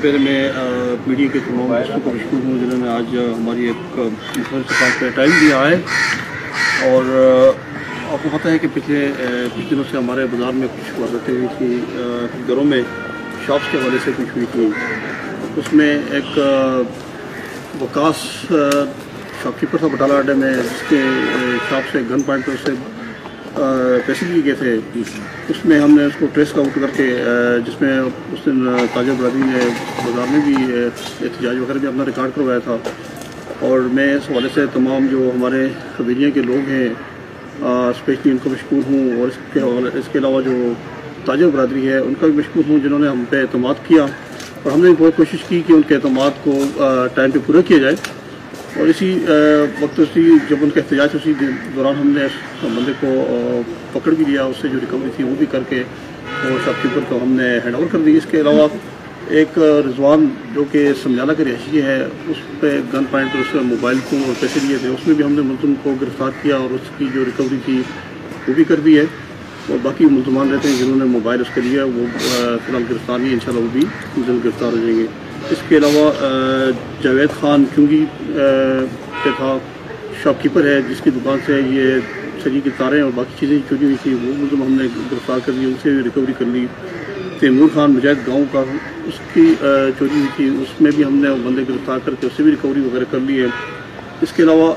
पहले मैं मीडिया के तमाम दोस्तों को मशहूर हूँ जिन्होंने आज हमारी एक मुख्तलिफ टाइम दिया है। और आपको पता है कि पिछले कुछ दिनों से हमारे बाज़ार में कुछ वारदातें हुई थी, घरों में शॉप्स के हवाले से कुछ हुई थी। उसमें एक वकास शॉपकीपर था बटाला अड्डे में, जिसके शॉप से गन पॉइंट पर उससे पैसे लिए गए थे। उसमें हमने उसको ट्रेस आउट करके, जिसमें उस दिन ताजा बरादरी ने बाज़ार में भी एहतजाज वगैरह भी अपना रिकॉर्ड करवाया था। और मैं इस हवाले से तमाम जो हमारे कबीलिया के लोग हैं स्पेशली उनको मशकूर हूँ, और इसके अलावा जो ताजा बरादरी है उनका भी मशकूर हूँ जिन्होंने हम पे एतमाद किया। और हमने बहुत कोशिश की कि उनके एतमाद को टाइम पे पूरा किया जाए। और इसी वक्त जब उनका एहतजाज उसी दौरान हमने बंदे को पकड़ भी लिया, उससे जो रिकवरी थी वो भी करके और शॉपकीपर को हमने हैंड ओवर कर दी। इसके अलावा एक रिजवान जो कि समझाना के रिहायशी है, उस पर गन पॉइंट पर उसका मोबाइल फ़ोन और पैसे लिए थे, उसमें भी हमने मुलज़िम को गिरफ़्तार किया और उसकी जो रिकवरी थी वो भी कर दी है। और बाकी मुलज़मान रहते हैं जिन्होंने मोबाइल उसके लिया, वो फ़िलहाल गिरफ़्तार नहीं है, इंशाल्लाह वो भी जल्द गिरफ़्तार हो जाएंगे। इसके अलावा जावेद ख़ान क्योंकि पे था शॉपकीपर है जिसकी दुकान से ये सजी की तारें और बाकी चीज़ें चोरी हुई थी, वो मुलज़म हमने गिरफ़्तार कर ली, उनसे रिकवरी कर ली। तैमूर खान मुजाहिद गाँव का, उसकी चोरी हुई थी, उसमें भी हमने बंदे गिरफ़्तार करके उससे भी रिकवरी वगैरह कर ली है। इसके अलावा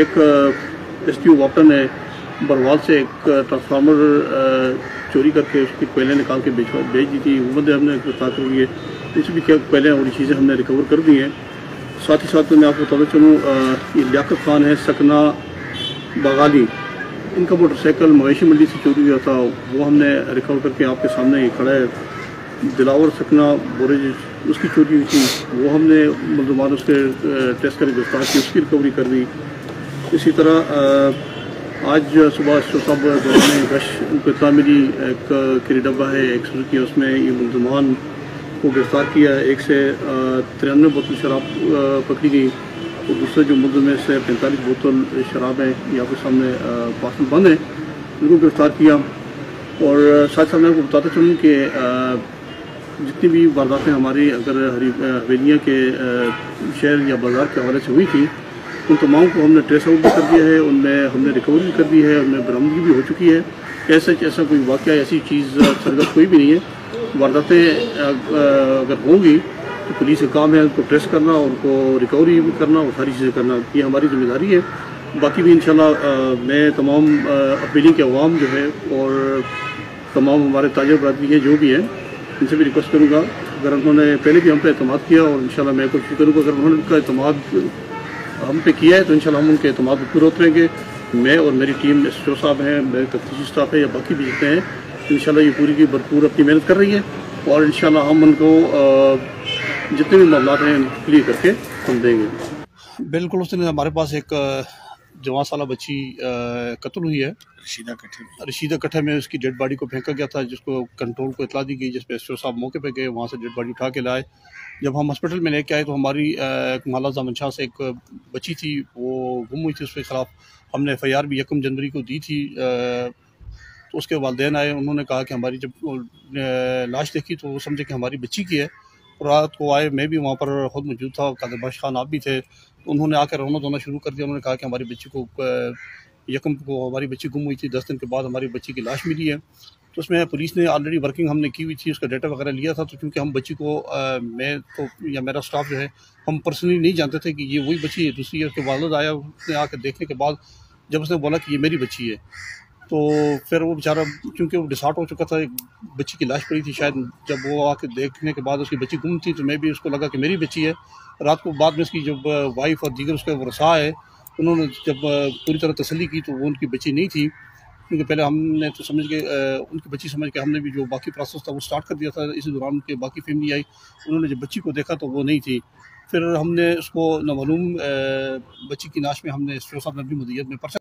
एक SDO वापटन है बरवाल से एक ट्रांसफार्मर चोरी करके उसकी कोयले निकाल के बेच दी थी, वो बंदे हमने गिरफ़्तार कर लिए। उससे भी क्या पहले और चीज़ें हमने रिकवर कर दी हैं। साथ ही साथ मैं आपको बताना चलूँ, ये लियाकत ख़ान है सकना बगाली, इनका मोटरसाइकिल मवेशी मंडी से चोरी हुआ था, वो हमने रिकवर करके आपके सामने ये खड़ा है। दिलावर सकना बोरेज उसकी चोरी हुई थी, वो हमने मुलज़मान उसके टेस्ट करके गिरफ्तार की, उसकी रिकवरी कर दी। इसी तरह आज सुबह साहब दौरान गश उनको इत्तला मिली, एक किरी डब्बा है एक सुजुकी, उसमें ये मुलज़मान को गिरफ़्तार किया। एक से 93 बोतल शराब पकड़ी गई, तो दूसरे जो मुलज़िम है से 45 बोतल शराब है, यहाँ पे सामने पार्सल बंद है, उनको गिरफ़्तार किया। और साथ साथ मैं आपको बताता चलूँ कि जितनी भी वारदातें हमारी अगर हवेलियाँ के शहर या बाज़ार के हवाले से हुई थी, उन तमाम को हमने ट्रेस आउट भी कर दिया है, उनमें हमने रिकवरी भी कर दी है, उनमें बरामदगी भी हो चुकी है। ऐसा कोई वाक़या ऐसी चीज़ सरगर्द कोई भी नहीं है। वारदातें अगर होंगी तो पुलिस का काम है उनको ट्रेस करना और उनको रिकवरी भी करना और सारी चीज़ें करना, ये हमारी जिम्मेदारी है। बाकी भी इंशाल्लाह मैं तमाम अपीली के अवाम जो है और तमाम हमारे ताजा बरादरी है जो भी हैं, इनसे भी रिक्वेस्ट करूँगा, अगर उन्होंने पहले भी हम पे एतमाद किया और इंशाल्लाह मैं कोशिश करूँगा अगर उन्होंने उनका एतमाद हम पे किया है तो इंशाल्लाह हम उनके एतमाद पर पूरे उतरेंगे। मैं और मेरी टीम SO साहब हैं, मेरे तफ्तीशी स्टाफ है या बाकी भी जितने हैं, इंशाल्लाह ये पूरी की भरपूर अपनी मेहनत कर रही है और इंशाल्लाह हम उनको जितने भी मामला हैं क्लियर करके हम देंगे। बिल्कुल उस दिन हमारे पास एक जवान साला बच्ची कत्ल हुई है रशीदा कट्ठे में, उसकी डेड बॉडी को फेंका गया था, जिसको कंट्रोल को इतला दी गई, जिस पर SO साहब मौके पे गए, वहाँ से डेड बॉडी उठा के लाए। जब हम हॉस्पिटल में लेके आए तो हमारी माला जामन शाह से एक बच्ची थी, वो गुम हुई थी, उसके ख़िलाफ़ हमने FIR भी 1 जनवरी को दी थी। तो उसके वालिदैन आए, उन्होंने कहा कि हमारी जब लाश देखी तो वो समझे कि हमारी बच्ची की है। रात को आए, मैं भी वहाँ पर खुद मौजूद था, कादिर बादशाह खान आप भी थे, तो उन्होंने आकर रोना धोना शुरू कर दिया। उन्होंने कहा कि हमारी बच्ची को 1 को हमारी बच्ची गुम हुई थी, 10 दिन के बाद हमारी बच्ची की लाश मिली है। तो उसमें पुलिस ने ऑलरेडी वर्किंग हमने की हुई थी, उसका डाटा वगैरह लिया था। तो क्योंकि हम बच्ची को मैं तो या मेरा स्टाफ जो है हम पर्सनली नहीं जानते थे कि ये वही बच्ची है, दूसरी है। उसके वालिद आया, उसने आकर देखने के बाद जब उसने बोला कि ये मेरी बच्ची है, तो फिर वो बेचारा क्योंकि वो डिसऑर्ट हो चुका था, एक बच्ची की लाश पड़ी थी शायद, जब वो आके देखने के बाद उसकी बच्ची गुम थी तो मैं भी उसको लगा कि मेरी बच्ची है। रात को बाद में उसकी जब वाइफ और दीगर उसके वरसा है, उन्होंने जब पूरी तरह तसल्ली की तो वो उनकी बच्ची नहीं थी, क्योंकि पहले हमने तो समझ के उनकी बच्ची समझ के हमने भी जो बाकी प्रोसेस था वो स्टार्ट कर दिया था। इसी दौरान उनके बाकी फैमिली आई, उन्होंने जब बच्ची को देखा तो वो नहीं थी। फिर हमने उसको नामालूम बच्ची की लाश में हमने SO साहब नबी मुद्दत में पर्चा